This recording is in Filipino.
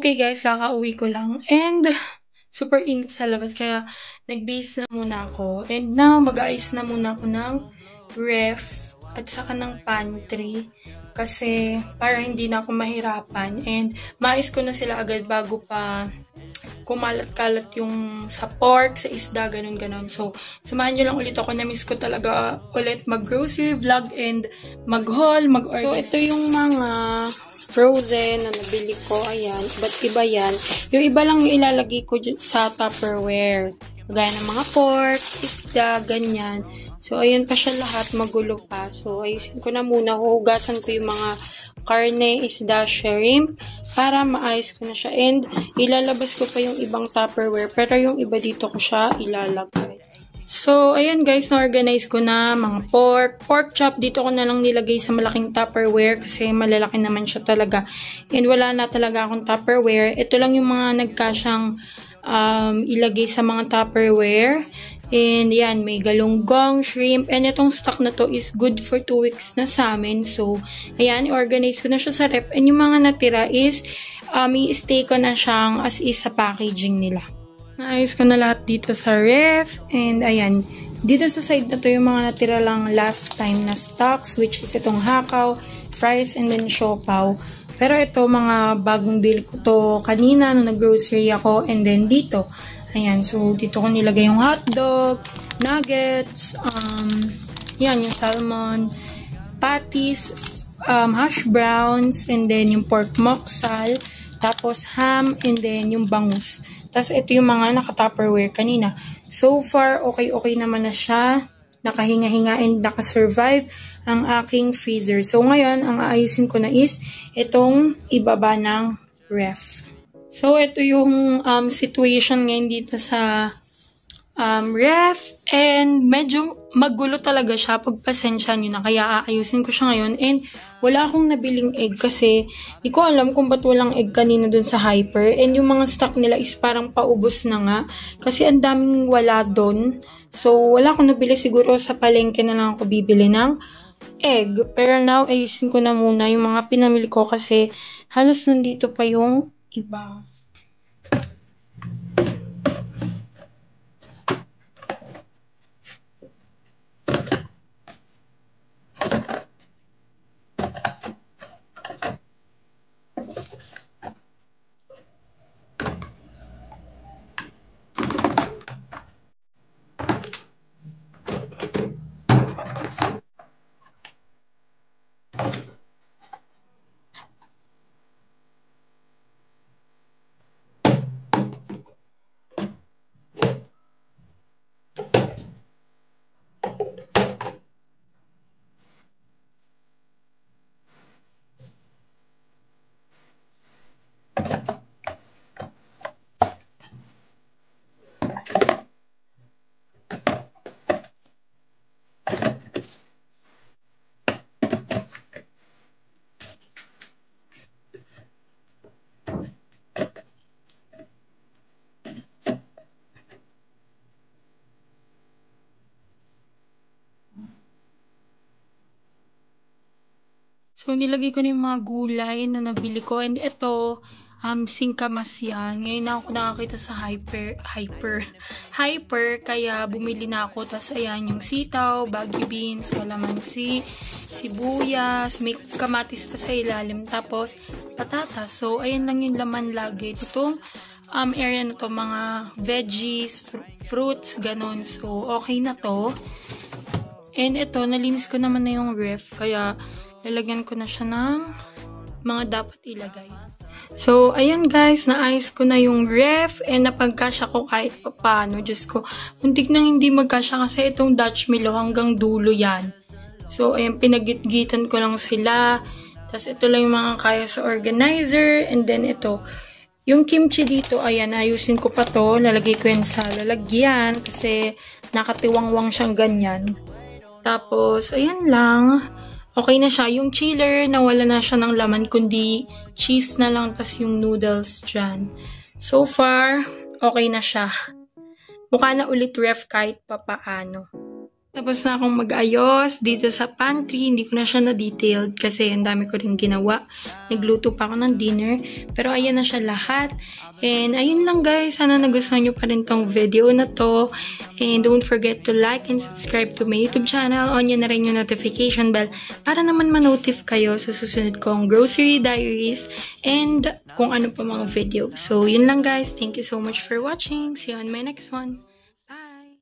Okay guys, kakauwi ko lang and super init sa labas kaya nag-base na muna ako. And now, mag-aayos na muna ako ng ref at saka ng pantry kasi para hindi na ako mahirapan and maayos ko na sila agad bago pa kumalat-kalat yung sa pork, sa isda, ganun-ganon. So, samahan nyo lang ulit ako. Na-miss ko talaga ulit mag-grocery vlog and mag-haul, mag-order. So, ito yung mga frozen na nabili ko. Ayan. Iba't iba yan. Yung iba lang yung ilalagay ko sa Tupperware. Gaya ng mga pork, isda, ganyan. So, ayun pa siya lahat. Magulo pa. So, ayusin ko na muna. Huhugasan ko yung mga karne, isda, shrimp para maayos ko na siya. And, ilalabas ko pa yung ibang Tupperware. Pero yung iba dito ko siya ilalagay. So, ayan guys, na-organize ko na mga pork chop. Dito ko na lang nilagay sa malaking Tupperware kasi malalaki naman siya talaga. And wala na talaga akong Tupperware. Ito lang yung mga nagkasyang ilagay sa mga Tupperware. And yan, may galunggong, shrimp. And itong stock na to is good for 2 weeks na sa amin. So, ayan, i-organize ko na siya sa rep. And yung mga natira is, i-stay ko na siyang as is sa packaging nila. Naayos ko na lahat dito sa ref. And ayan, dito sa side na to yung mga natira lang last time na stocks, which is itong hakaw, fries, and then siopaw. Pero ito, mga bagong bill ko to kanina nung nag-grocery ako. And then dito, ayan, so dito ko nilagay yung hotdog, nuggets, yan, yung salmon, patties, hash browns, and then yung pork moksal, tapos ham, and then yung bangus. Tapos ito yung mga naka-Tupperware kanina. So far, okay naman na siya. Nakahinga-hinga and nakasurvive ang aking freezer. So ngayon, ang aayusin ko na is itong ibaba ng ref. So, ito yung situation ngayon dito sa ref. And medyo magulo talaga siya. Pagpasensya nyo na. Kaya aayusin ko siya ngayon. And wala akong nabiling egg kasi di ko alam kung ba't walang egg kanina dun sa Hyper. And yung mga stock nila is parang paubos na nga. Kasi ang daming wala dun. So, wala akong nabili. Siguro sa palengke na lang ako bibili ng egg. Pero now, ayusin ko na muna yung mga pinamili ko kasi halos nandito pa yung iba. So, nilagay ko na yung mga gulay na nabili ko. And ito, singkamas yan. Ngayon na ako nakakita sa Hyper. Kaya bumili na ako. Tapos, ayan, yung sitaw, baggy beans, kalamansi, sibuyas, may kamatis pa sa ilalim. Tapos, patatas. So, ayan lang yung laman lagi. Itong area na to, mga veggies, fruits, ganon. So, okay na to. And ito, nalinis ko naman na yung ref. Kaya, lalagyan ko na siya ng mga dapat ilagay. So, ayan guys, naayos ko na yung ref and napagkasya ko kahit paano. Diyos ko, muntik nang hindi magkasya kasi itong Dutch Milo hanggang dulo yan. So, ayan, pinagitgitan ko lang sila. Tapos, ito lang yung mga kaya sa organizer. And then, ito. Yung kimchi dito, ayan, ayusin ko pa to. Lalagay ko yan sa lalagyan kasi nakatiwangwang siyang ganyan. Tapos, ayan lang. Okay na siya. Yung chiller, nawala na siya ng laman, kundi cheese na lang, tas yung noodles dyan. So far, okay na siya. Mukha na ulit ref kahit papaano. Tapos na akong mag-ayos dito sa pantry. Hindi ko na siya na-detailed kasi ang dami ko rin ginawa. Nagluto pa ako ng dinner. Pero ayan na siya lahat. And ayun lang guys. Sana nagustuhan nyo pa rin tong video na to. And don't forget to like and subscribe to my YouTube channel. On nyo na rin yung notification bell para naman ma-notif kayo sa susunod kong grocery diaries and kung ano pa mga video. So yun lang guys. Thank you so much for watching. See you on my next one.